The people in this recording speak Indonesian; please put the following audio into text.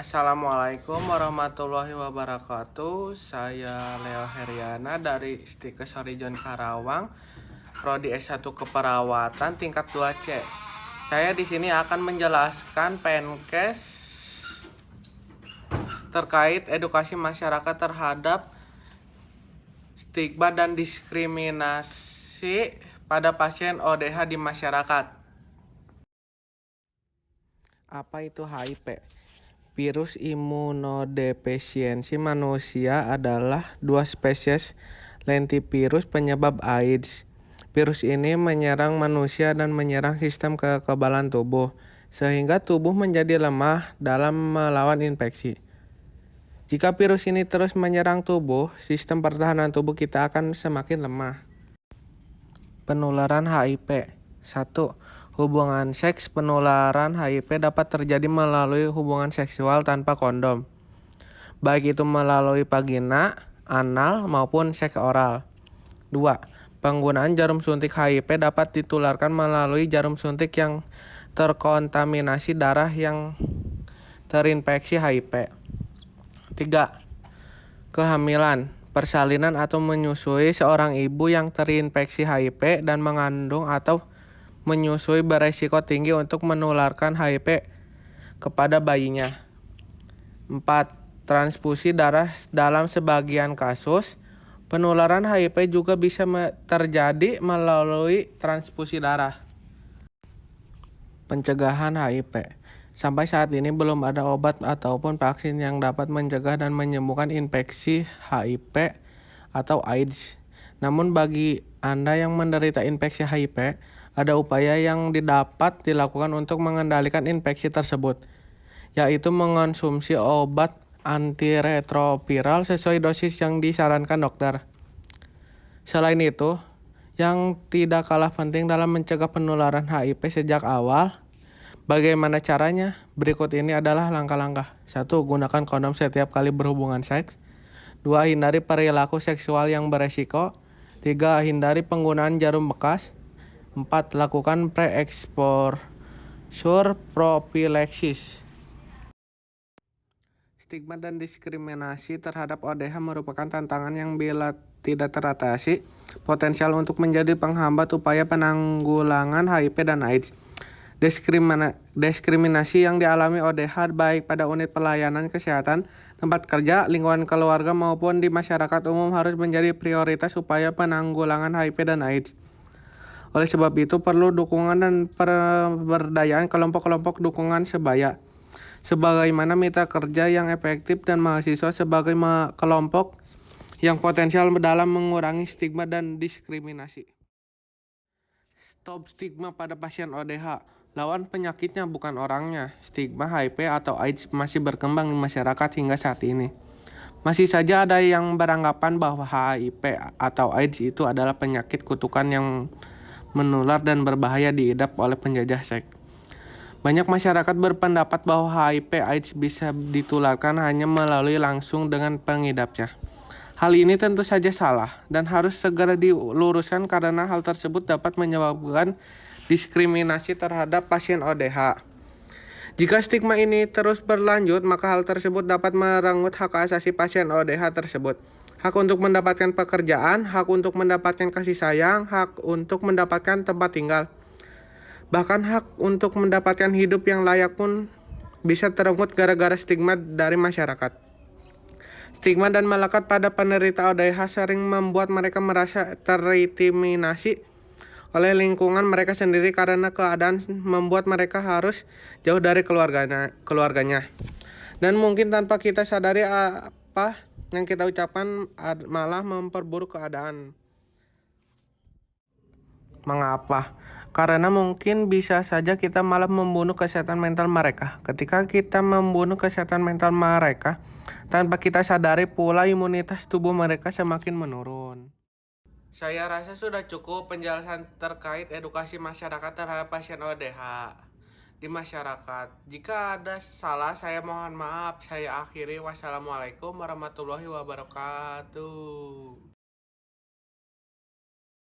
Assalamualaikum warahmatullahi wabarakatuh. Saya Leo Heriana dari Stikes Horizon Karawang, Prodi S1 Keperawatan tingkat 2C. Saya di sini akan menjelaskan Penkes terkait edukasi masyarakat terhadap stigma dan diskriminasi pada pasien ODH di masyarakat. Apa itu HIV? Virus imunodefisiensi manusia adalah dua spesies lentivirus penyebab AIDS. Virus ini menyerang manusia dan menyerang sistem kekebalan tubuh, sehingga tubuh menjadi lemah dalam melawan infeksi. Jika virus ini terus menyerang tubuh, sistem pertahanan tubuh kita akan semakin lemah. Penularan HIV. 1. Hubungan seks. Penularan HIV dapat terjadi melalui hubungan seksual tanpa kondom, baik itu melalui vagina, anal, maupun seks oral. 2. Penggunaan jarum suntik HIV dapat ditularkan melalui jarum suntik yang terkontaminasi darah yang terinfeksi HIV. 3. Kehamilan, persalinan atau menyusui. Seorang ibu yang terinfeksi HIV dan mengandung atau menyusui beresiko tinggi untuk menularkan HIV kepada bayinya. 4. Transfusi darah. Dalam sebagian kasus, penularan HIV juga bisa terjadi melalui transfusi darah. Pencegahan HIV. Sampai saat ini belum ada obat ataupun vaksin yang dapat mencegah dan menyembuhkan infeksi HIV atau AIDS. Namun bagi Anda yang menderita infeksi HIV, ada upaya yang dapat dilakukan untuk mengendalikan infeksi tersebut, yaitu mengonsumsi obat antiretroviral sesuai dosis yang disarankan dokter. Selain itu, yang tidak kalah penting dalam mencegah penularan HIV sejak awal, bagaimana caranya? Berikut ini adalah langkah-langkah. 1. Gunakan kondom setiap kali berhubungan seks. 2. Hindari perilaku seksual yang beresiko. 3. Hindari penggunaan jarum bekas. 4. Lakukan pre-exposure prophylaxis. Stigma dan diskriminasi terhadap ODH merupakan tantangan yang bila tidak teratasi, potensial untuk menjadi penghambat upaya penanggulangan HIV dan AIDS. Diskriminasi yang dialami ODH baik pada unit pelayanan kesehatan, tempat kerja, lingkungan keluarga maupun di masyarakat umum harus menjadi prioritas upaya penanggulangan HIV dan AIDS. Oleh sebab itu perlu dukungan dan pemberdayaan kelompok-kelompok dukungan sebaya, sebagaimana mitra kerja yang efektif dan mahasiswa sebagai kelompok yang potensial dalam mengurangi stigma dan diskriminasi. Stop stigma pada pasien ODH. Lawan penyakitnya bukan orangnya. Stigma HIV atau AIDS masih berkembang di masyarakat hingga saat ini. Masih saja ada yang beranggapan bahwa HIV atau AIDS itu adalah penyakit kutukan yang menular dan berbahaya diidap oleh penjajah seks. Banyak masyarakat berpendapat bahwa HIV AIDS bisa ditularkan hanya melalui langsung dengan pengidapnya. Hal ini tentu saja salah dan harus segera diluruskan karena hal tersebut dapat menyebabkan diskriminasi terhadap pasien ODH. Jika stigma ini terus berlanjut, maka hal tersebut dapat merenggut hak asasi pasien ODH tersebut. Hak untuk mendapatkan pekerjaan, hak untuk mendapatkan kasih sayang, hak untuk mendapatkan tempat tinggal. Bahkan hak untuk mendapatkan hidup yang layak pun bisa terenggut gara-gara stigma dari masyarakat. Stigma dan melekat pada penderita ODH sering membuat mereka merasa terintimidasi oleh lingkungan mereka sendiri karena keadaan membuat mereka harus jauh dari keluarganya. Dan mungkin tanpa kita sadari apa yang kita ucapkan malah memperburuk keadaan. Mengapa? Karena mungkin bisa saja kita malah membunuh kesehatan mental mereka. Ketika kita membunuh kesehatan mental mereka, tanpa kita sadari pula imunitas tubuh mereka semakin menurun. Saya rasa sudah cukup penjelasan terkait edukasi masyarakat terhadap pasien ODH di masyarakat. Jika ada salah, saya mohon maaf. Saya akhiri. Wassalamualaikum warahmatullahi wabarakatuh.